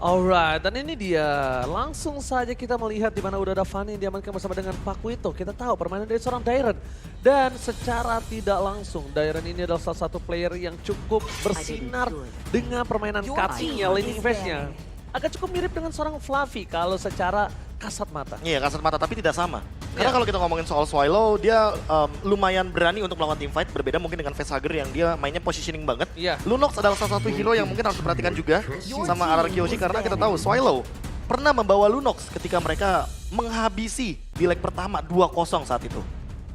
Alright, dan ini dia. Langsung saja kita melihat di mana udah ada Fanny yang diamankan bersama dengan Pakuito. Kita tahu permainan dari seorang Dairen. Dan secara tidak langsung, Dairen ini adalah salah satu player yang cukup bersinar dengan permainan cutting-nya, laning phase-nya. Agak cukup mirip dengan seorang Fluffy kalau secara kasat mata. Iya, kasat mata, tapi tidak sama. Karena kalau kita ngomongin soal Swallow, dia lumayan berani untuk melakukan teamfight. Berbeda mungkin dengan Facehugger yang dia mainnya positioning banget. Iya. Lunox adalah salah satu hero yang mungkin harus diperhatikan juga sama RRQ Hoshi. Karena kita tahu Swallow pernah membawa Lunox ketika mereka menghabisi di leg pertama 2-0 saat itu.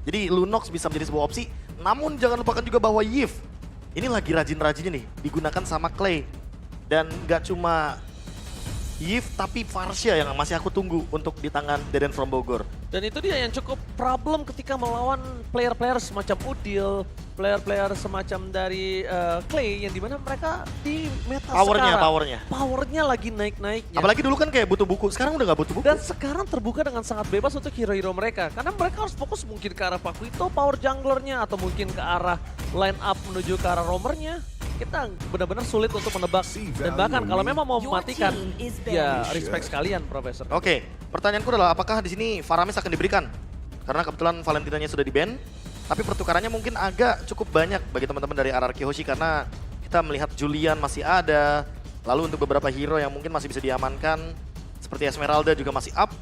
Jadi Lunox bisa menjadi sebuah opsi. Namun jangan lupakan juga bahwa Yves ini lagi rajin-rajinnya nih digunakan sama Clay. Dan gak cuma Yves tapi Farsha yang masih aku tunggu untuk di tangan Deden from Bogor. Dan itu dia yang cukup problem ketika melawan player-player semacam Udil, player-player semacam dari Clay yang dimana mereka di meta sekarang. Powernya lagi naik-naiknya. Apalagi dulu kan kayak butuh buku, sekarang udah gak butuh buku. Dan sekarang terbuka dengan sangat bebas untuk hero-hero mereka. Karena mereka harus fokus mungkin ke arah Pakuito, power junglernya, atau mungkin ke arah line up menuju ke arah roamernya. Kita benar-benar sulit untuk menebak. Dan bahkan kalau memang mau mematikan, ya respect sekalian Profesor. Oke, pertanyaanku adalah apakah di sini Faramis akan diberikan? Karena kebetulan Valentinanya sudah di-ban. Tapi pertukarannya mungkin agak cukup banyak bagi teman-teman dari RRQ Hoshi karena kita melihat Julian masih ada. Lalu untuk beberapa hero yang mungkin masih bisa diamankan, seperti Esmeralda juga masih up.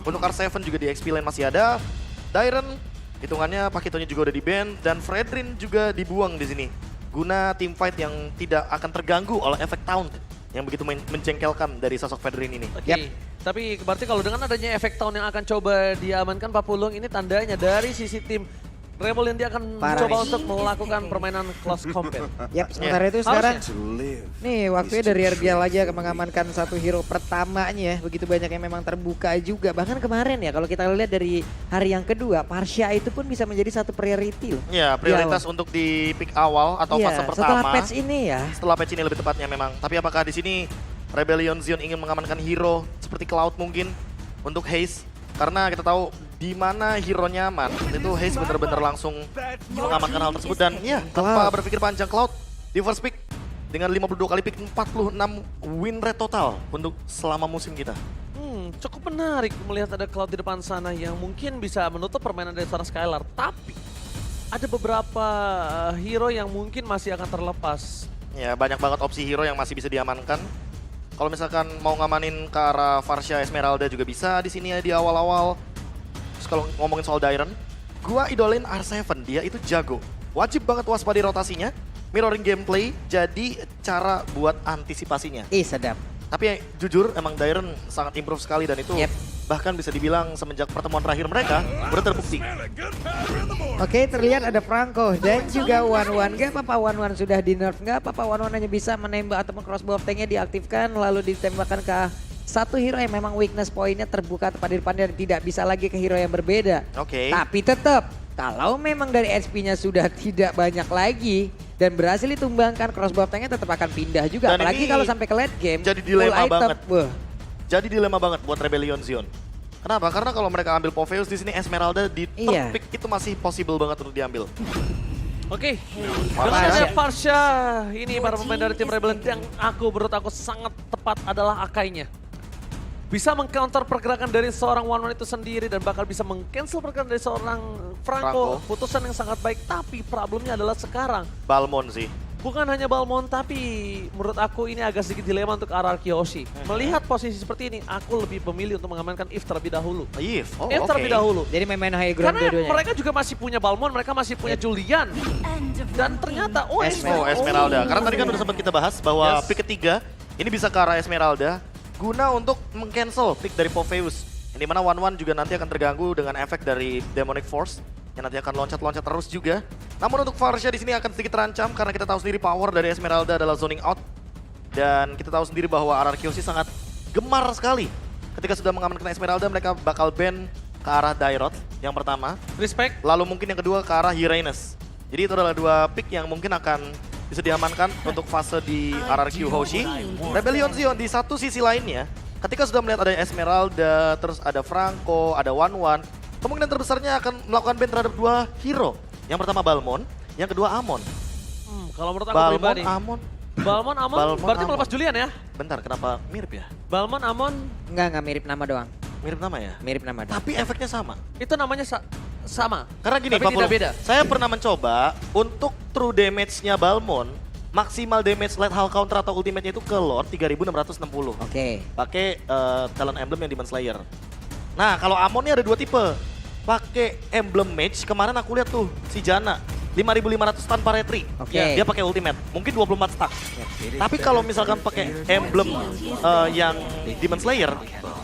Untuk R7 juga di XP lane masih ada. Dairen, hitungannya Pakitonya juga udah di-ban. Dan Fredrin juga dibuang di sini. Guna team fight yang tidak akan terganggu oleh efek taunt yang begitu menjengkelkan dari sosok Fredrin ini. Oke. Tapi berarti kalau dengan adanya efek taunt yang akan coba diamankan Papulung, ini tandanya dari sisi tim Rebel yang dia akan coba untuk melakukan permainan close combat. Yap, sementara itu sekarang nih waktunya dari Erbial aja mengamankan satu hero pertamanya. Begitu banyak yang memang terbuka juga. Bahkan kemarin ya kalau kita lihat dari hari yang kedua, Farsha itu pun bisa menjadi satu priority loh. Ya, prioritas untuk di pick awal atau fase pertama. Setelah patch ini ya. Setelah patch ini lebih tepatnya memang. Tapi apakah di sini Rebellion Zion ingin mengamankan hero seperti Cloud mungkin untuk Haze? Karena kita tahu di mana hero nyaman, itu Haze bener-bener langsung mengamankan hal tersebut. Dan ya, tanpa berpikir panjang Cloud di first pick dengan 52 kali pick 46 win rate total untuk selama musim kita. Cukup menarik melihat ada Cloud di depan sana yang mungkin bisa menutup permainan dari seorang Skylar. Tapi ada beberapa hero yang mungkin masih akan terlepas. Ya, banyak banget opsi hero yang masih bisa diamankan. Kalau misalkan mau ngamanin ke arah Farsha Esmeralda juga bisa di sini ya di awal-awal. Terus kalau ngomongin soal Dairen, gua idolain R7, dia itu jago. Wajib banget waspada rotasinya, mirroring gameplay, jadi cara buat antisipasinya. Sedap. Tapi ya, jujur emang Dairen sangat improve sekali dan itu bahkan bisa dibilang semenjak pertemuan terakhir mereka udah terbukti. Oke, terlihat ada Franco dan juga One-One. Gak apa-apa One-One sudah di nerf, gak apa-apa One-One hanya bisa menembak ataupun crossbow tanknya diaktifkan lalu ditembakkan ke satu hero yang memang weakness pointnya terbuka tepat di depannya dan tidak bisa lagi ke hero yang berbeda. Oke. Tapi tetap kalau memang dari SP-nya sudah tidak banyak lagi dan berhasil ditumbangkan, crossbow tanknya tetap akan pindah juga. Dan apalagi kalau sampai ke late game. Jadi dilema banget. Wah. Jadi dilema banget buat Rebellion Zion. Kenapa? Karena kalau mereka ambil Popheus di sini Esmeralda di third pick itu masih possible banget untuk diambil. Oke, dengan ada Farsha ini para pemain dari tim Rebel yang menurut aku sangat tepat adalah Akainya. Bisa mengcounter pergerakan dari seorang One-One itu sendiri dan bakal bisa meng-cancel pergerakan dari seorang Franco. Putusan yang sangat baik, tapi problemnya adalah sekarang. Balmon sih. Bukan hanya Balmon, tapi menurut aku ini agak sedikit dilema untuk RRQ Hoshi. Melihat posisi seperti ini, aku lebih memilih untuk mengamankan If terlebih dahulu. If terlebih dahulu. Jadi main high ground karena dua-duanya. mereka juga masih punya Balmon, mereka masih punya Julian. Dan ternyata, Esmeralda. Karena tadi kan udah sempat kita bahas bahwa pick ketiga ini bisa ke arah Esmeralda guna untuk meng-cancel pick dari Popheus. Yang dimana One-One juga nanti akan terganggu dengan efek dari Demonic Force yang nanti akan loncat-loncat terus juga. Namun untuk Farsha di sini akan sedikit terancam karena kita tahu sendiri power dari Esmeralda adalah zoning out. Dan kita tahu sendiri bahwa RRQ sih sangat gemar sekali. Ketika sudah mengamankan Esmeralda, mereka bakal ban ke arah Dairot yang pertama. Respect. Lalu mungkin yang kedua ke arah Uranus. Jadi itu adalah dua pick yang mungkin akan bisa diamankan untuk fase di RRQ Hoshi. Rebellion Zion di satu sisi lainnya, ketika sudah melihat ada Esmeralda, terus ada Franco, ada One-One, kemungkinan terbesarnya akan melakukan ban terhadap dua hero. Yang pertama Balmon, yang kedua Amon. Kalau menurut aku pribadi, Amon, Balmon, Amon, Balmon, berarti Amon. melepas Julian ya? Bentar, kenapa mirip ya? Balmon, Amon, Enggak mirip nama doang. Mirip nama ya? Mirip nama doang. Tapi efeknya sama. itu namanya sama. Karena gini Tapi Pak tidak Polo, beda. saya pernah mencoba untuk true damage-nya Balmon, maksimal damage light hull counter atau ultimate-nya itu ke Lord 3660. Oke. Pakai talent emblem yang Demon Slayer. Nah, kalau Amon ini ada dua tipe. Pakai emblem mage, kemarin aku lihat tuh si Jana 5500 tanpa retry. Oke. Dia pakai ultimate, mungkin 24 stack. Tapi kalau misalkan pakai emblem yang Demon Slayer,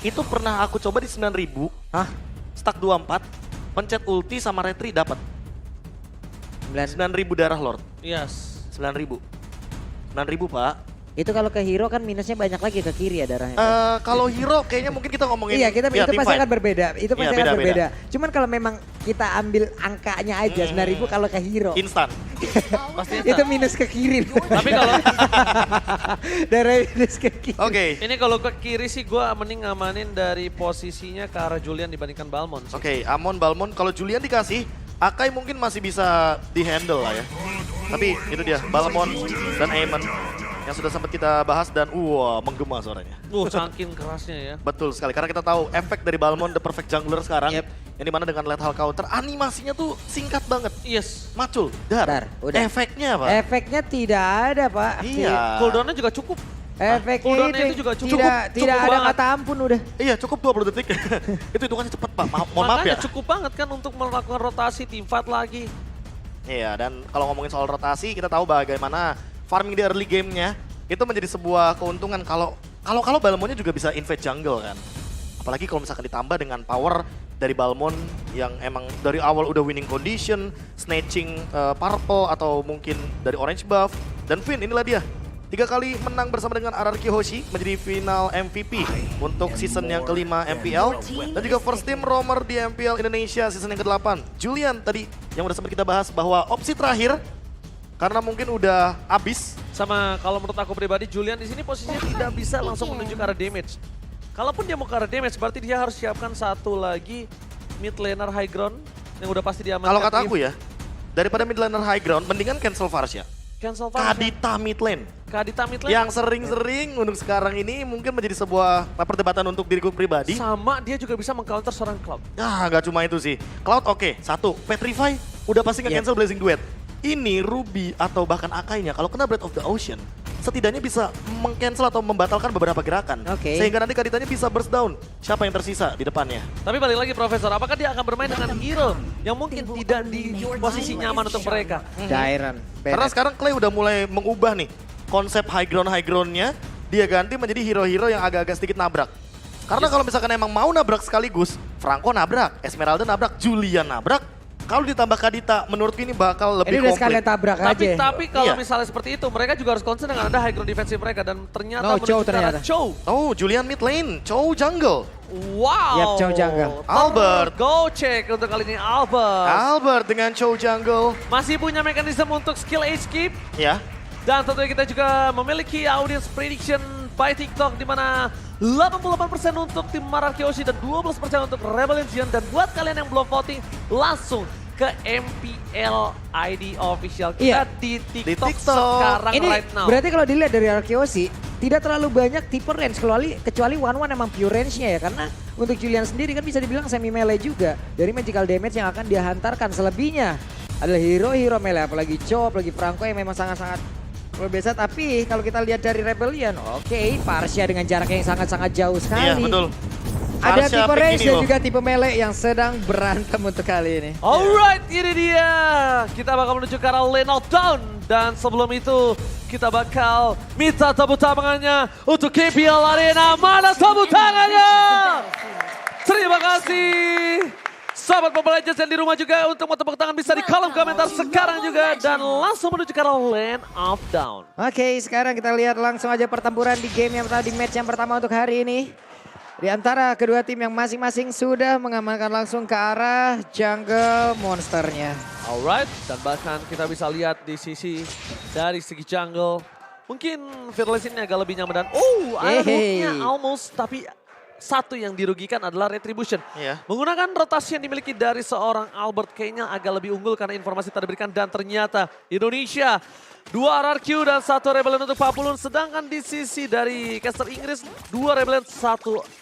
itu pernah aku coba di 9000, Hah? stack 24, pencet ulti sama retry dapat 9. 9000 darah Lord. Yes. 9000. 9000, Pak. Itu kalau ke hero kan minusnya banyak lagi ke kiri ya darahnya. Kalau hero kayaknya mungkin kita ngomongin Iya, kita ya, itu team pasti fight. akan berbeda. Itu Iya, pasti akan beda-beda. berbeda. Cuman kalau memang kita ambil angkanya aja 9.000 kalau ke hero. Instan. Pasti Itu minus ke kiri. Tapi kalau Darah minus ke kiri. Oke. ini kalau ke kiri sih gue mending ngamanin dari posisinya ke arah Julian dibandingkan Balmon sih. Oke, Amon, Balmon, kalau Julian dikasih, Akai mungkin masih bisa di-handle lah ya. Tapi itu dia, Balmon dan Aemon yang sudah sempat kita bahas dan menggema suaranya. Saking kerasnya ya. Betul sekali, karena kita tahu efek dari Balmon the perfect jungler sekarang, Yep. yang dimana dengan lethal counter, animasinya tuh singkat banget. Yes. Macul, Dar, udah. Efeknya apa? Efeknya tidak ada, Pak. Iya. Cooldownnya juga cukup. Efeknya cooldownnya itu itu juga cukup. tidak Cukup ada banget. kata ampun udah. Iya, cukup 20 detik. Itu hitungannya cepet, Pak. Mohon maaf Makanya ya. cukup banget kan untuk melakukan rotasi team fight lagi. Iya, dan kalau ngomongin soal rotasi, kita tahu bagaimana farming di early game-nya itu menjadi sebuah keuntungan kalau Balmonnya juga bisa invade jungle kan. Apalagi kalau misalkan ditambah dengan power dari Balmon yang emang dari awal udah winning condition, snatching purple atau mungkin dari orange buff. Dan Finn, inilah dia. 3 kali menang bersama dengan RRQ Hoshi menjadi final MVP untuk season yang kelima MPL. Dan juga first team roamer di MPL Indonesia season yang ke-8. Julian tadi yang udah sempat kita bahas bahwa opsi terakhir karena mungkin udah habis. Sama kalau menurut aku pribadi Julian di sini posisinya tidak bisa langsung menuju ke arah damage. Kalaupun dia mau ke arah damage berarti dia harus siapkan satu lagi mid laner high ground yang udah pasti diamankan. Kalau kata aku ya, daripada mid laner high ground mendingan cancel Varsha. Cancel Varsha. Kadita mid lane. Kadita mid lane. Yang sering-sering untuk sekarang ini mungkin menjadi sebuah perdebatan untuk diriku pribadi. Sama dia juga bisa meng-counter seorang Cloud. Nggak cuma itu sih. Cloud oke, satu. Petrify udah pasti nge-cancel Blazing Duet. Ini Ruby atau bahkan Akainya kalau kena Breath of the Ocean, setidaknya bisa meng-cancel atau membatalkan beberapa gerakan. Oke. Sehingga nanti Kaditanya bisa burst down. Siapa yang tersisa di depannya? Tapi balik lagi Profesor, apakah dia akan bermain dengan hero yang mungkin tidak di posisi nyaman untuk mereka? Dairon. Karena sekarang Clay udah mulai mengubah nih konsep high ground-nya, dia ganti menjadi hero-hero yang agak-agak sedikit nabrak. Karena kalau misalkan emang mau nabrak sekaligus, Franco nabrak, Esmeralda nabrak, Julian nabrak, kalau ditambah Kadita, menurutku ini bakal lebih Ini udah komplit. sekalian tabrak aja. Tapi kalau Iya. misalnya seperti itu, mereka juga harus concern dengan ada high ground defensive mereka dan ternyata No, menuju Chow ke arah ternyata. Chow. Oh, Julian mid lane, Chow jungle. Wow. Yap, Chow jungle. Albert. Go check untuk kali ini Albert. Albert dengan Chow jungle. Masih punya mekanisme untuk skill escape. Ya, Dan tentunya kita juga memiliki audience prediction by TikTok di mana 88% untuk tim Mararki Oshi dan 12% untuk Rebel Legion. Dan buat kalian yang belum voting, langsung ke MPL ID official kita Iya. di Di TikTok TikTok. sekarang Ini right now. berarti kalau dilihat dari Arkeosi, tidak terlalu banyak tipe range kecuali One emang pure range-nya ya. Karena untuk Julian sendiri kan bisa dibilang semi melee juga. Dari magical damage yang akan dia hantarkan. Selebihnya adalah hero-hero melee. Apalagi Chow, apalagi Franco yang memang sangat-sangat luar biasa. Tapi kalau kita lihat dari Rebellion, oke, Varsha dengan jarak yang sangat-sangat jauh sekali. iya betul. Ada Varsha tipe pick range ini dan loh. juga tipe melee yang sedang berantem untuk kali ini. Alright, ini dia. Kita bakal menuju ke arah lane of down. Dan sebelum itu, kita bakal minta tepuk tangannya untuk KPL Arena. Mana tepuk tangannya? Terima kasih. Sahabat Mobile Legends yang di rumah juga untuk mau tepuk tangan bisa di kolom komentar sekarang juga. Dan langsung menuju ke arah lane of down. Oke, sekarang kita lihat langsung aja pertempuran di game yang pertama, di match yang pertama untuk hari ini. Di antara kedua tim yang masing-masing sudah mengamankan langsung ke arah jungle monsternya. Alright, dan bahkan kita bisa lihat di sisi dari segi jungle. Mungkin Fearless ini agak lebih nyaman dan ada Yeay. hooknya almost, tapi satu yang dirugikan adalah Retribution. Iya. Menggunakan rotasi yang dimiliki dari seorang Albert kayaknya agak lebih unggul karena informasi tadi diberikan. Dan ternyata Indonesia 2 RRQ dan 1 Rebellion untuk Papulun. Sedangkan di sisi dari caster Inggris 2 Rebellion 1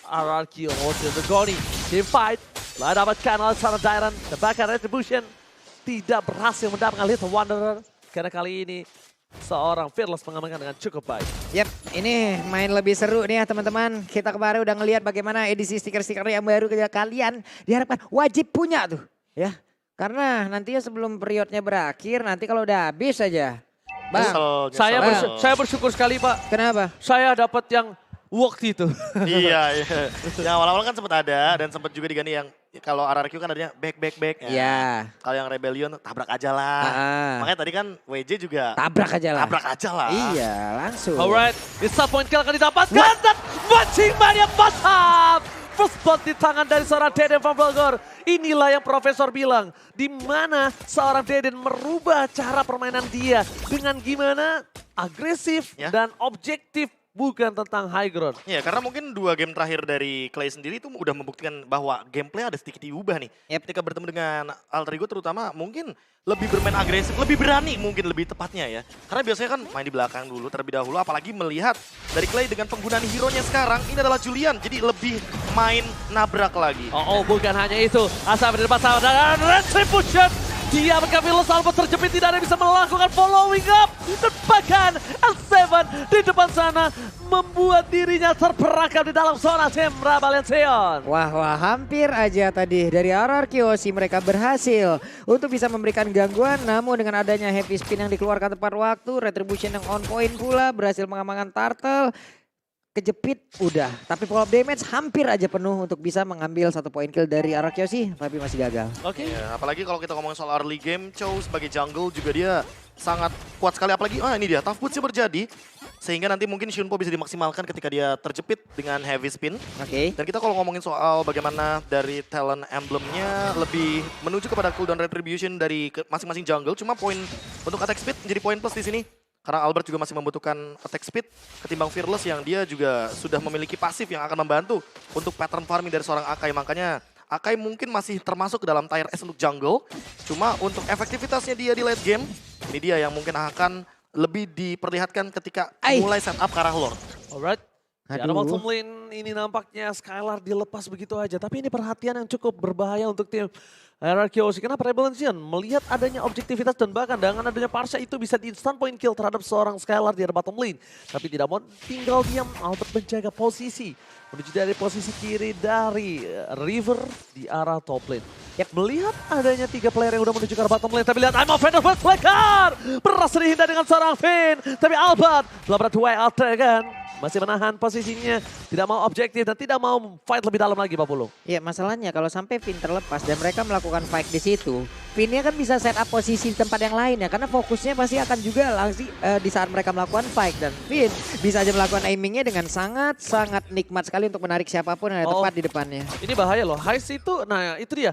RRQ. Ocean the Goni. Team fight. Telah dapatkan oleh seorang Dairon. Dan bahkan Retribution tidak berhasil mendapatkan Little Wanderer. Karena kali ini seorang Fearless mengamankan dengan cukup baik. Yap, ini main lebih seru nih ya teman-teman. Kita kemarin udah ngelihat bagaimana edisi stiker-stiker yang baru kalian diharapkan wajib punya tuh. Ya, karena nantinya sebelum periodnya berakhir, nanti kalau udah habis aja. Bang, Nyesel. Saya bersyukur sekali Pak. kenapa? Saya dapat yang waktu itu. Iya. Yang awal-awal kan sempat ada dan sempat juga diganti yang kalau RRQ kan adanya back. Iya. Kalau yang Rebellion tabrak aja lah. Makanya tadi kan WJ juga Tabrak aja lah. tabrak aja lah. Iya, langsung. Alright, bisa point kill akan didapatkan dan Watching Mania mantap. First blood di tangan dari seorang Deden van Velgor. Inilah yang Profesor bilang. Di mana seorang Deden merubah cara permainan dia. Dengan gimana agresif Ya. dan objektif. Bukan tentang high ground. Iya, karena mungkin 2 game terakhir dari Clay sendiri itu udah membuktikan bahwa gameplay ada sedikit diubah nih. Yep. Ketika bertemu dengan Alter Ego terutama mungkin lebih bermain agresif, lebih berani mungkin lebih tepatnya ya. Karena biasanya kan main di belakang dulu terlebih dahulu, apalagi melihat dari Clay dengan penggunaan hero-nya sekarang, ini adalah Julian. Jadi lebih main nabrak lagi. Oh, bukan hanya itu. Asal di depan sama dengan Retribution. Dia Fearless Albert terjepit, tidak ada yang bisa melakukan following up. Dan bahkan L7 di depan sana membuat dirinya terperangkap di dalam zona Zembra Valencion. Wah, hampir aja tadi dari RRQ mereka berhasil untuk bisa memberikan gangguan. Namun dengan adanya heavy spin yang dikeluarkan tepat waktu, Retribution yang on point pula berhasil mengamankan Turtle. Kejepit udah, tapi pull up damage hampir aja penuh untuk bisa mengambil 1 point kill dari RRQ tapi masih gagal. Oke. Ya, apalagi kalau kita ngomongin soal early game, Chow sebagai jungle juga dia sangat kuat sekali. Apalagi, ini dia, tough boots-nya berjadi. Sehingga nanti mungkin Shunpo bisa dimaksimalkan ketika dia terjepit dengan heavy spin. Oke. Dan kita kalau ngomongin soal bagaimana dari talent emblemnya lebih menuju kepada cooldown retribution dari masing-masing jungle. Cuma poin untuk attack speed menjadi poin plus di sini. Karena Albert juga masih membutuhkan attack speed ketimbang Fearless yang dia juga sudah memiliki pasif yang akan membantu untuk pattern farming dari seorang Akai. Makanya Akai mungkin masih termasuk ke dalam tier S untuk jungle. Cuma untuk efektivitasnya dia di late game, ini dia yang mungkin akan lebih diperlihatkan ketika mulai setup ke arah Lord. Alright. Di Aduh. bottom lane ini nampaknya Skylar dilepas begitu aja. Tapi ini perhatian yang cukup berbahaya untuk tim RRQ. Kenapa Rebellion melihat adanya objektivitas dan bahkan dengan adanya Parsha itu bisa di instant point kill terhadap seorang Skylar di bottom lane. Tapi tidak mau tinggal diam, Albert menjaga posisi. Menuju dari posisi kiri dari River di arah top lane. Melihat adanya 3 player yang udah menuju ke arah bottom lane. Tapi lihat I'm offender buat Flicker. Berhasil dihindar dengan seorang Finn. Tapi Albert telah berdua alter kan. Masih menahan posisinya, tidak mau objektif dan tidak mau fight lebih dalam lagi Pak Pulung. Ya masalahnya kalau sampai Finn terlepas dan mereka melakukan fight di situ, Finnnya kan bisa set up posisi di tempat yang lain ya, karena fokusnya pasti akan juga langsung di saat mereka melakukan fight, dan Finn bisa aja melakukan aimingnya dengan sangat nikmat sekali untuk menarik siapapun yang ada tepat di depannya. Ini bahaya loh, Heist itu, nah itu dia,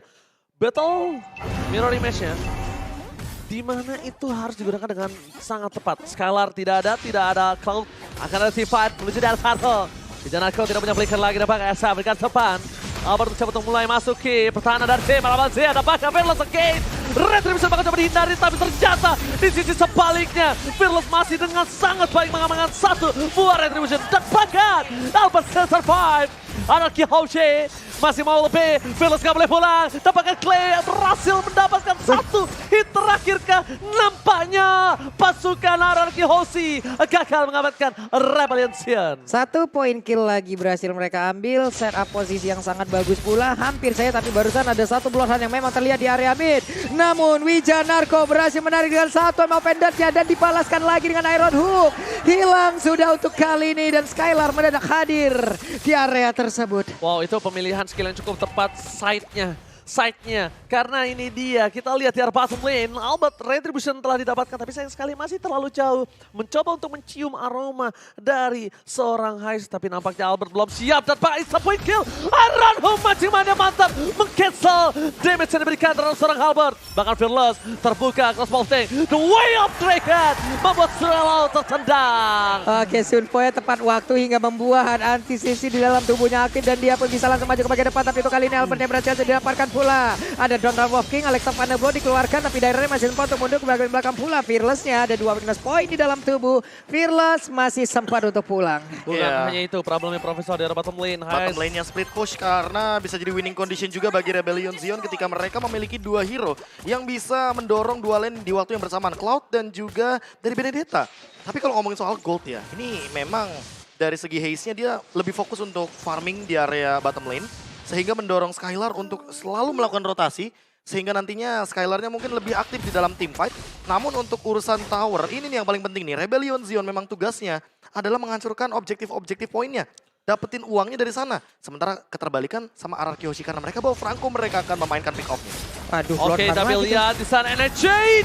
battle mirror image-nya. Di mana itu harus digunakan dengan sangat tepat. Skylar tidak ada Cloud, akan ada T5 menuju dari Turtle. Vijanarko tidak punya flicker lagi, dapat Esa berikan depan. Albert coba untuk mulai masuk ke pertahanan dari tim Malaman Z, ada bahkan Fearless again. Retribution bakal coba dihindari, tapi ternyata di sisi sebaliknya Fearless masih dengan sangat baik mengamankan 1 buah Retribution. Dan bahkan Albert survive. Anarki Hoshi masih mau lebih, Fearless gak boleh pulang. Dapatkan Clay berhasil mendapatkan 1 hit terakhir kah? Nampaknya pasukan Anarki Hoshi gagal mengamankan Rebellion. 1 poin kill lagi berhasil mereka ambil, set up posisi yang sangat bagus pula, hampir saya, tapi barusan ada 1 bloodhound yang memang terlihat di area mid. Namun Wijanarko berhasil menarik dengan 1 offendernya dan dibalaskan lagi dengan Iron Hook. Hilang sudah untuk kali ini dan Skylar mendadak hadir di area tersebut. Wow, itu pemilihan skill yang cukup tepat, side-nya side-nya. Karena ini dia, kita lihat di arah bottom lane, Albert Retribution telah didapatkan, tapi sayang sekali masih terlalu jauh. Mencoba untuk mencium aroma dari seorang Heist, tapi nampaknya Albert belum siap. Dan Pak Isa point kill, Iron Home mancing-mainnya mantap, meng-cancel damage yang diberikan terhadap seorang Albert. Bahkan Fearless terbuka crossbow tank, the way of Dragon membuat Swallow tertendang. Oke, Sunfoy tepat waktu hingga membuat antisisi di dalam tubuhnya Aktif dan dia pun bisa langsung maju ke bagian depan, tapi untuk kali ini Albert yang berhasil didapatkan pula. Ada Donald Wolf King, Alexa Vanderblow dikeluarkan, tapi daerahnya masih sempat untuk mundur ke bagian belakang pula. Fearless-nya ada 2 minus point di dalam tubuh. Fearless masih sempat untuk pulang. Bukan hanya itu, problemnya Profesor di arah bottom lane. Bottom lane-nya split push karena bisa jadi winning condition juga bagi Rebellion Zion ketika mereka memiliki 2 hero yang bisa mendorong 2 lane di waktu yang bersamaan, Cloud dan juga dari Benedetta. Tapi kalau ngomongin soal gold ya, ini memang dari segi haze-nya dia lebih fokus untuk farming di area bottom lane, sehingga mendorong Skylar untuk selalu melakukan rotasi, sehingga nantinya Skylar-nya mungkin lebih aktif di dalam team fight. Namun untuk urusan tower, ini nih yang paling penting nih, Rebellion Zion memang tugasnya adalah menghancurkan objektif-objektif poinnya. Dapetin uangnya dari sana. Sementara keterbalikan sama RRQ Hoshi karena mereka bawa Franco, mereka akan memainkan pick off-nya. Aduh, Oke, tapi lihat di sana Energy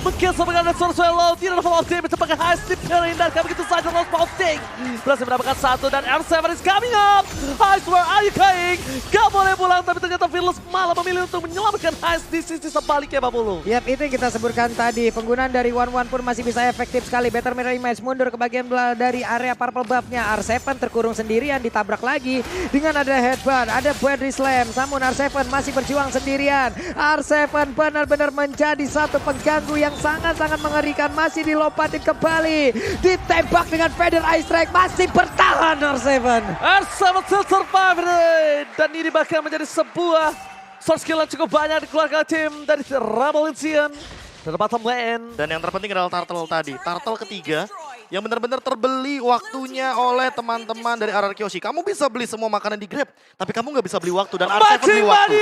meng-kill sama dengan Swallow, tidak ada follow-up team, sebagai high slip terhindarkan begitu saja lost posting. Berhasil mendapatkan 1 dan R7 is coming up. Heist, where are you going? Gak boleh pulang, tapi ternyata Fearless malah memilih untuk menyelamatkan Heist di sisi sebaliknya, Pak Bulu. Yap, itu yang kita sebutkan tadi. Penggunaan dari One pun masih bisa efektif sekali. Better Mirror Image mundur ke bagian dari area purple buff-nya. R7 terkurung sendirian, ditabrak lagi dengan ada headbutt, ada body slam. Namun R7 masih berjuang sendirian. R7 benar-benar menjadi satu pengganggu yang sangat-sangat mengerikan. Masih dilompatin kembali. Ditembak dengan Feather Ice Strike. Masih bertahan R7. R7 still survive. Dan ini bahkan menjadi sebuah source kill yang cukup banyak dikeluarkan tim dari Rebellion Zion. Dari bottom lane. Dan yang terpenting adalah Turtle tadi. Turtle ketiga yang benar-benar terbeli waktunya oleh teman-teman dari RRQ Hoshi. Kamu bisa beli semua makanan di Grab, tapi kamu nggak bisa beli waktu. Dan R7 beli waktu.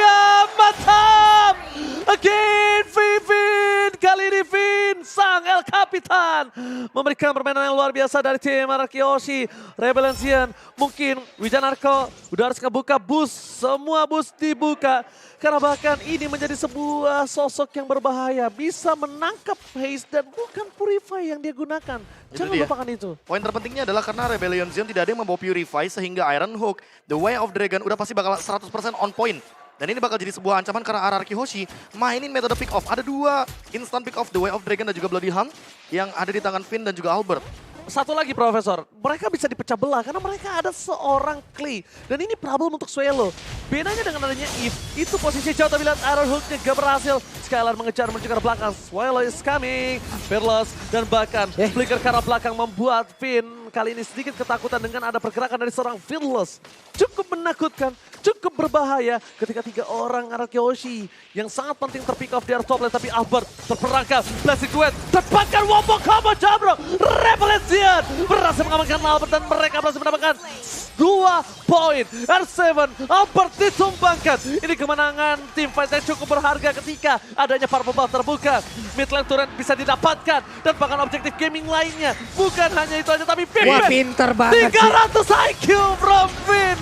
Mantap! Again, Vivin! Kali ini Vin, sang El Capitan. Memberikan permainan yang luar biasa dari tim RRQ Hoshi. Rebellion Zion, mungkin Wijanarko udah harus ngebuka bus. Semua bus dibuka. Karena bahkan ini menjadi sebuah sosok yang berbahaya. Bisa menangkap Haze dan bukan Purify yang dia gunakan. Jangan lupakan itu. Poin terpentingnya adalah karena Rebellion Zion tidak ada yang membawa Purify sehingga Iron Hook, The Way of Dragon udah pasti bakal 100% on point. Dan ini bakal jadi sebuah ancaman karena RRQ Hoshi mainin metode pick off. Ada 2 instant pick off, The Way of Dragon dan juga Bloody Hunt yang ada di tangan Finn dan juga Albert. Satu lagi Profesor, mereka bisa dipecah belah karena mereka ada seorang Klee. Dan ini problem untuk Swallow. Bedanya dengan adanya Eve, itu posisi jauh tapi lihat Iron Hook-nya gak berhasil. Skylar mengejar menuju ke arah belakang, Swallow is coming. Fearless dan bahkan flicker ke arah belakang membuat Finn kali ini sedikit ketakutan dengan ada pergerakan dari seorang Fearless. Cukup menakutkan, cukup berbahaya ketika 3 orang RRQ Hoshi yang sangat penting terpick off di arah top lane. Tapi Albert terperangkap, Blessing Duet, terpakan wombo combo jabro, Rebellion Zion berhasil mengamankan Albert dan mereka berhasil mendapatkan 2 poin. R7, Albert ditumbangkan. Ini kemenangan tim fight yang cukup berharga ketika adanya purple buff terbuka. Mid lane turret bisa didapatkan dan bahkan objektif gaming lainnya. Bukan hanya itu aja tapi Finn. Wah, pinter banget 300 IQ from Finn.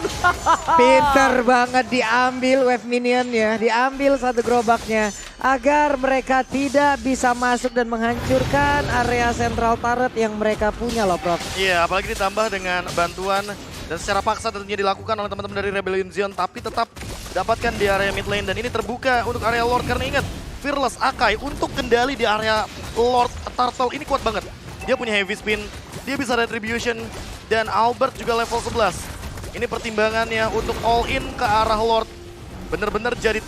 Pinter banget diambil wave minionnya, diambil satu gerobaknya agar mereka tidak bisa masuk dan menghancurkan area central turret yang mereka punya loh Prof. Iya, apalagi ditambah dengan bantuan dan secara paksa tentunya dilakukan oleh teman-teman dari Rebellion Zion, tapi tetap dapatkan di area mid lane dan ini terbuka untuk area Lord karena ingat Fearless Akai untuk kendali di area Lord Turtle ini kuat banget. Dia punya heavy spin, dia bisa retribution dan Albert juga level 11. Ini pertimbangannya untuk all in ke arah Lord. Bener-bener jadi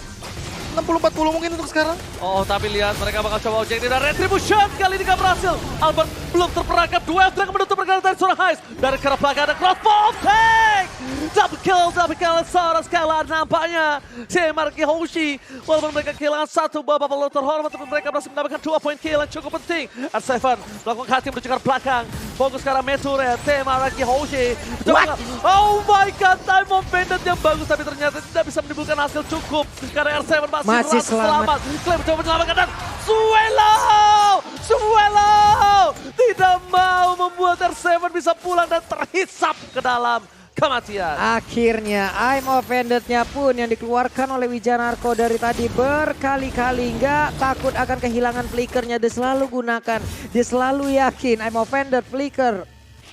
60-40 mungkin untuk sekarang. Oh, tapi lihat mereka bakal coba objektif dan retribution kali ini gak berhasil. Albert belum terperangkap, duel Dragon menutup pergerakan dari seorang Heist. Dari ke arah belakang ada crossbow tank. Double kill seorang Skylar nampaknya. Tim RRQ Hoshi, walaupun mereka kehilangan 1 babak belum terhormat, tapi mereka berhasil mendapatkan 2 poin kill yang cukup penting. R7 melakukan hati menuju ke arah belakang. Fokus ke arah Meture, tim RRQ Hoshi. Oh my god, time of bandit yang bagus, tapi ternyata tidak bisa menimbulkan hasil cukup. Karena R7 masih selamat. Clay mencoba menyelamatkan dan Swallow tidak mau membuat R7 bisa pulang dan terhisap ke dalam kematian. Akhirnya I'm Offended-nya pun yang dikeluarkan oleh Wijanarko dari tadi berkali-kali nggak takut akan kehilangan flickernya. Dia selalu gunakan, dia selalu yakin I'm Offended, flicker.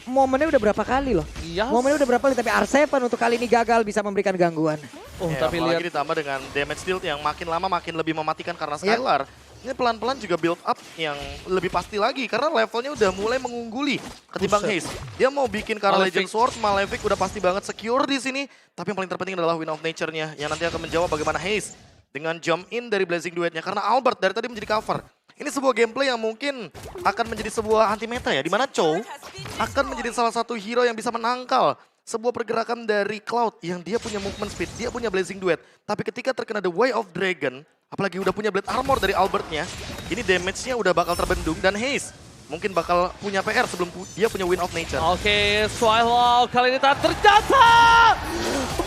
Momennya udah berapa kali loh? Iya. Momennya udah berapa kali, tapi R7 untuk kali ini gagal bisa memberikan gangguan. Oh, Ya, tapi apalagi lihat ditambah dengan damage deal yang makin lama makin lebih mematikan karena Skylar. Ini pelan-pelan juga build up yang lebih pasti lagi karena levelnya udah mulai mengungguli ketimbang Buset. Haze. Dia mau bikin Kara Malefic. Legend Sword, Malefic udah pasti banget secure di sini. Tapi yang paling terpenting adalah Win of Nature-nya yang nanti akan menjawab bagaimana Haze dengan jump in dari Blazing Duet-nya. Karena Albert dari tadi menjadi cover. Ini sebuah gameplay yang mungkin akan menjadi sebuah anti-meta ya. Dimana Chow akan menjadi salah satu hero yang bisa menangkal sebuah pergerakan dari Cloud yang dia punya movement speed, dia punya Blazing Duet. Tapi ketika terkena The Way of Dragon, apalagi udah punya Blade Armor dari Albertnya, ini damage-nya udah bakal terbendung dan Haze mungkin bakal punya PR sebelum dia punya Win of Nature. Oke, Swallow kali ini ternyata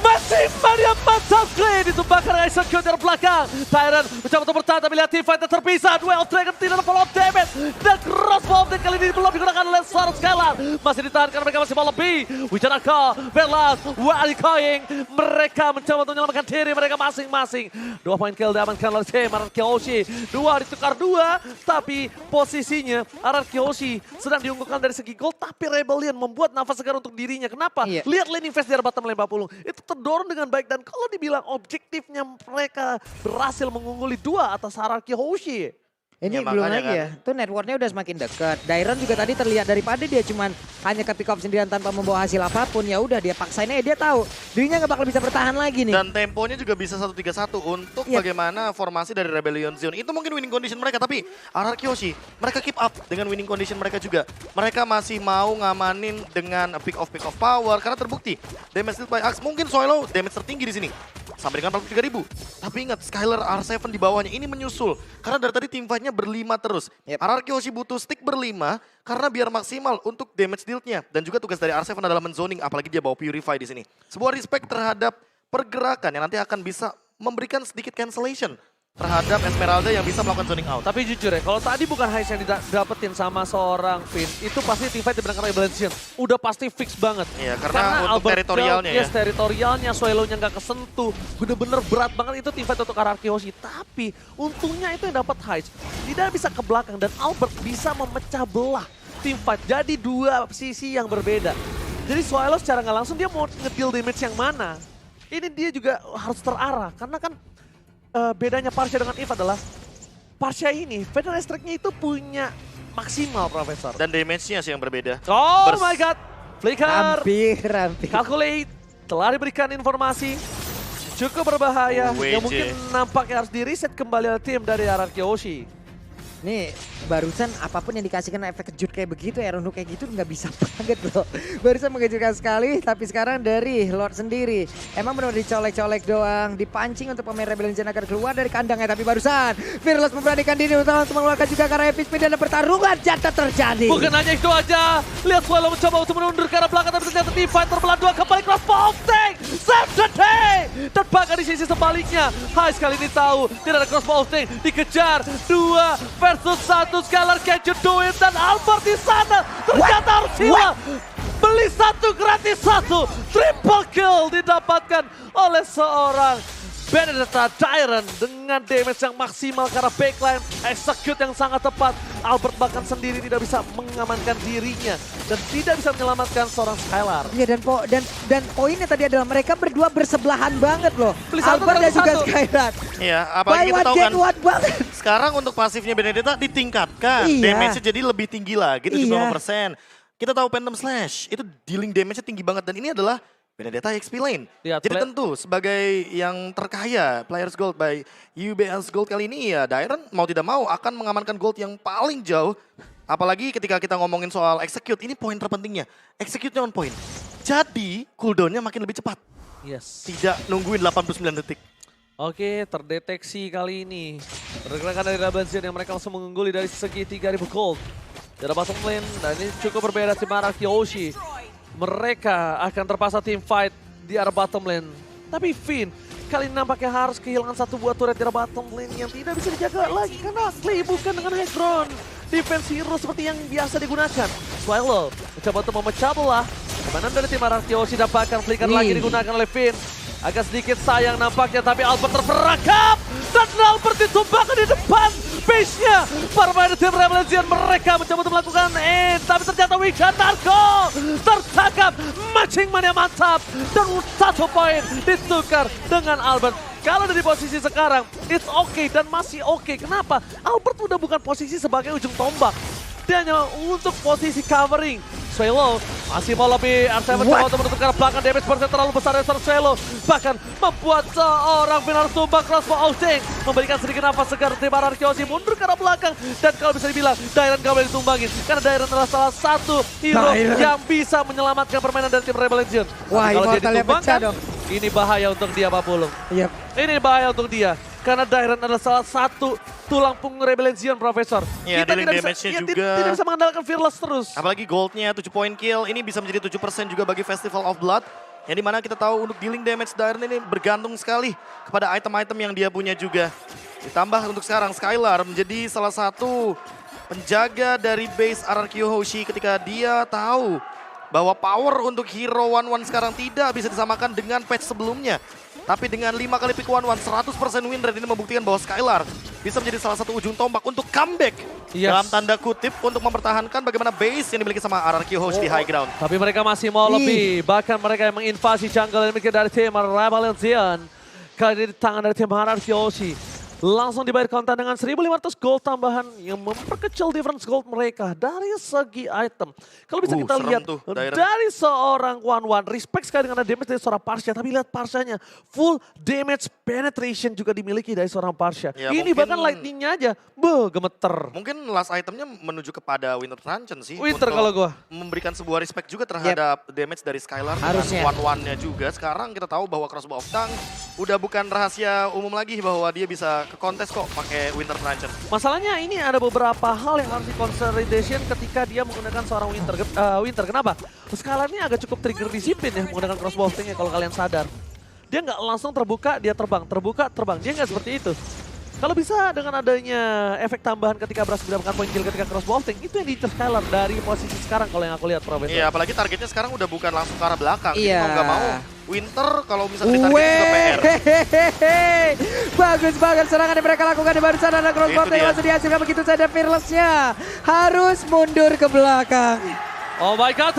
masih Maria Matsafle ditumbangkan oleh Execute dari belakang. Tyrant mencoba untuk bertahan tapi lihat team fight terpisah. Duel Dragon tidak ada follow up damage. Dan crossbow update kali ini belum digunakan oleh seorang Skylar. Masih ditahan karena mereka masih mau lebih. Wijanarko, Berlas, Wali Koying. Mereka mencoba untuk menyelamatkan diri mereka masing-masing. 2 poin kill diamankan oleh tim Araki Hoshi. 2 ditukar 2, tapi posisinya Araki Hoshi sedang diunggulkan dari segi gol, tapi Rebellion membuat nafas segar untuk dirinya. Kenapa? Iya. Lihat laning phase dari bottom lane 40. Itu terdorong dengan baik dan kalau dibilang objektifnya mereka berhasil mengungguli 2 atas Araki Hoshi. Ini Ya, belum makanya lagi ya, tuh networknya udah semakin dekat. Dairon juga tadi terlihat daripada dia cuman hanya ke pick up sendirian tanpa membawa hasil apapun, ya udah dia paksainnya, dia tahu dirinya nggak bakal bisa bertahan lagi nih. Dan temponya juga bisa 1-3-1 untuk Iya. bagaimana formasi dari Rebellion Zone. Itu mungkin winning condition mereka, tapi RRQ Hoshi, mereka keep up dengan winning condition mereka juga. Mereka masih mau ngamanin dengan pick off power, karena terbukti damage dealt by Axe. Mungkin Swallow damage tertinggi di sini, sampai dengan 43.000. Tapi ingat, Skylar R7 di bawahnya ini menyusul. Karena dari tadi tim fight-nya berlima terus. Yep. RRQ Hoshi butuh stick berlima, karena biar maksimal untuk damage deal-nya. Dan juga tugas dari R7 adalah menzoning, apalagi dia bawa Purify di sini. Sebuah respect terhadap pergerakan yang nanti akan bisa memberikan sedikit cancellation terhadap Esmeralda yang bisa melakukan zoning out. Tapi jujur ya, kalau tadi bukan Heist yang didapetin sama seorang Finn, itu pasti team fight dimenangkan Rebellion. Udah pasti fix banget. Iya, karena untuk Albert teritorialnya Yes, ya. teritorialnya, Swallow-nya nggak kesentuh. Bener-bener berat banget itu team fight untuk Araki Hoshi. Tapi untungnya itu yang dapat Heist. Tidak bisa ke belakang dan Albert bisa memecah belah team fight. Jadi 2 sisi yang berbeda. Jadi Swallow secara nggak langsung dia mau nge-deal damage yang mana. Ini dia juga harus terarah, karena kan bedanya Parsha dengan Eve adalah Parsha ini, Feather Strike-nya itu punya maksimal, Profesor. Dan damage-nya sih yang berbeda. Oh my god, Flicker, Hampir. calculate, telah diberikan informasi cukup berbahaya WJ. yang mungkin nampaknya harus di-reset kembali oleh tim dari RRQ Hoshi. Nih barusan apapun yang dikasihkan efek kejut kayak begitu, Aaron Hook kayak gitu nggak bisa banget loh. Barusan mengejutkan sekali, tapi sekarang dari Lord sendiri. Emang benar dicolek-colek doang, dipancing untuk pemain Rebellion Gen agar keluar dari kandangnya. Tapi barusan Fearless memberanikan diri untuk mengeluarkan juga karena epic speed dan pertarungan jatuh terjadi. Bukan hanya itu aja, lihat Swallow mencoba untuk mundur ke arah belakang, tapi ternyata team fight terbelah 2 kembali crossbow tank. Save the day! Terbakar di sisi sebaliknya. Heist kali ini tahu tidak ada crossbow tank, dikejar 2 versus 1. Skylar catch you do it dan Albert di sana ternyata harus hilang. Beli 1 gratis 1. Triple kill didapatkan oleh seorang Benedetta Tyrant dengan damage yang maksimal karena backline execute yang sangat tepat. Albert bahkan sendiri tidak bisa mengamankan dirinya dan tidak bisa menyelamatkan seorang Skylar. Iya dan poinnya tadi adalah mereka berdua bersebelahan banget loh. Beli 1 Albert dan dapat juga 1. Skylar. Iya, Buy apalagi kita one tahu get kan one banget. sekarang untuk pasifnya Benedetta ditingkatkan. Iya. Damage-nya jadi lebih tinggi lagi, 75%. Iya. Kita tahu Phantom Slash, itu dealing damage-nya tinggi banget. Dan ini adalah Benedetta XP Lane. Lihat, Jadi tentu sebagai yang terkaya Players Gold by UBS Gold kali ini ya, Dairon mau tidak mau akan mengamankan gold yang paling jauh. Apalagi ketika kita ngomongin soal execute, ini poin terpentingnya. Execute-nya on point. Jadi cooldown-nya makin lebih cepat. Yes. Tidak nungguin 89 detik. Oke, terdeteksi kali ini. Pergerakan dari Rebellion yang mereka langsung mengungguli dari segi 3.000 gold. Dari bottom lane, dan ini cukup berbeda tim Araki Hoshi. Mereka akan terpaksa team fight di arah bottom lane. Tapi Finn kali ini nampaknya harus kehilangan 1 buah turret di arah bottom lane yang tidak bisa dijaga lagi karena Clay bukan dengan high ground. Defense hero seperti yang biasa digunakan. Swallow mencoba untuk memecah belah Permainan dari tim Ararkioshi dapatkan flicker lagi Ih. digunakan oleh Finn. Agak sedikit sayang nampaknya, tapi Albert terperangkap. Dan Albert ditumbangkan di depan base-nya. Permainan tim Rebellion mereka mencoba untuk melakukan tapi ternyata Wigan Narko tertangkap. Matching-man yang mantap. Dan 1 poin ditukar dengan Albert. Kalau dari posisi sekarang, it's okay dan masih oke. Kenapa? Albert udah bukan posisi sebagai ujung tombak. Dia hanya untuk posisi covering. Swelo masih mau lebih, R7 coba untuk menutup ke belakang, damage persen terlalu besar dari Swelo. Bahkan membuat seorang Pinar tumbang crossbow outing. Memberikan sedikit nafas segar tim Ararkioshi mundur ke arah belakang. Dan kalau bisa dibilang, Dairon gak boleh ditumbangin. Karena Dairon adalah salah satu hero yang bisa menyelamatkan permainan dari tim Rebel Legion. Wah, Tapi kalau dia Immortal-nya pecah ditumbangkan, dong. ini bahaya untuk dia, Pak Pulung. Yep. Ini bahaya untuk dia. Karena Dairon adalah salah satu tulang punggung Rebel Legion, Profesor. Iya, Kita dealing tidak bisa, damage-nya ya, juga. tidak bisa mengandalkan Fearless terus. Apalagi goldnya 7 point kill, ini bisa menjadi 7% juga bagi Festival of Blood. Yang dimana kita tahu untuk dealing damage Dairon ini bergantung sekali kepada item-item yang dia punya juga. Ditambah untuk sekarang Skylar menjadi salah satu penjaga dari base Ararkioshi ketika dia tahu bahwa power untuk hero 1-1 sekarang tidak bisa disamakan dengan patch sebelumnya. Tapi dengan 5 kali pick 1-1, 100% win rate ini membuktikan bahwa Skylar bisa menjadi salah satu ujung tombak untuk comeback. Yes. Dalam tanda kutip untuk mempertahankan bagaimana base yang dimiliki sama Ararkioshi di high ground. Tapi mereka masih mau lebih. Bahkan mereka yang menginvasi jungle yang dimiliki dari tim Rebel Legion. Kali ini di tangan dari tim Ararkioshi. Langsung dibayar konten dengan 1.500 gold tambahan yang memperkecil difference gold mereka dari segi item. Kalau bisa kita serem lihat tuh, Dairon. dari seorang One, respect sekali dengan damage dari seorang Parsha. Tapi lihat Parshanya, full damage penetration juga dimiliki dari seorang Parsha. Ya, Ini mungkin- bahkan lightningnya aja, gemeter. Mungkin last itemnya menuju kepada Winter Truncheon sih. Winter untuk kalau gua. memberikan sebuah respect juga terhadap damage dari Skylar. Harusnya. Dengan one-one-nya juga. Sekarang kita tahu bahwa Crossbow of Tongue udah bukan rahasia umum lagi bahwa dia bisa ke kontes kok pakai Winter Truncheon. Masalahnya ini ada beberapa hal yang harus di-consideration ketika dia menggunakan seorang Winter. Kenapa? Skylar ini agak cukup trigger disiplin ya menggunakan crossbow thing-nya kalau kalian sadar. Dia nggak langsung terbuka, dia terbang. Terbuka, terbang. Dia nggak seperti itu. Kalau bisa dengan adanya efek tambahan ketika berhasil mendapatkan poin kill ketika crossbow thing, itu yang diincar Skylar dari posisi sekarang kalau yang aku lihat, Profesor. Iya, apalagi targetnya sekarang udah bukan langsung ke arah belakang. Jadi Iya. mau nggak mau, Winter kalau misalnya ditargetin juga PR. Weh, bagus banget serangan yang mereka lakukan di barusan ada crossbow Itu yang dia. langsung dihasilkan begitu saja Fearless-nya harus mundur ke belakang. Oh my god,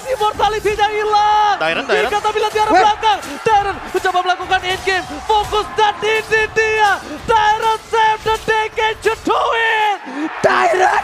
immortality-nya hilang. Dairon. Jika tapi lihat di arah Weh. belakang. Dairon mencoba melakukan in-game. Fokus dan ini dia. Dairon save the day, can you do it? Dairon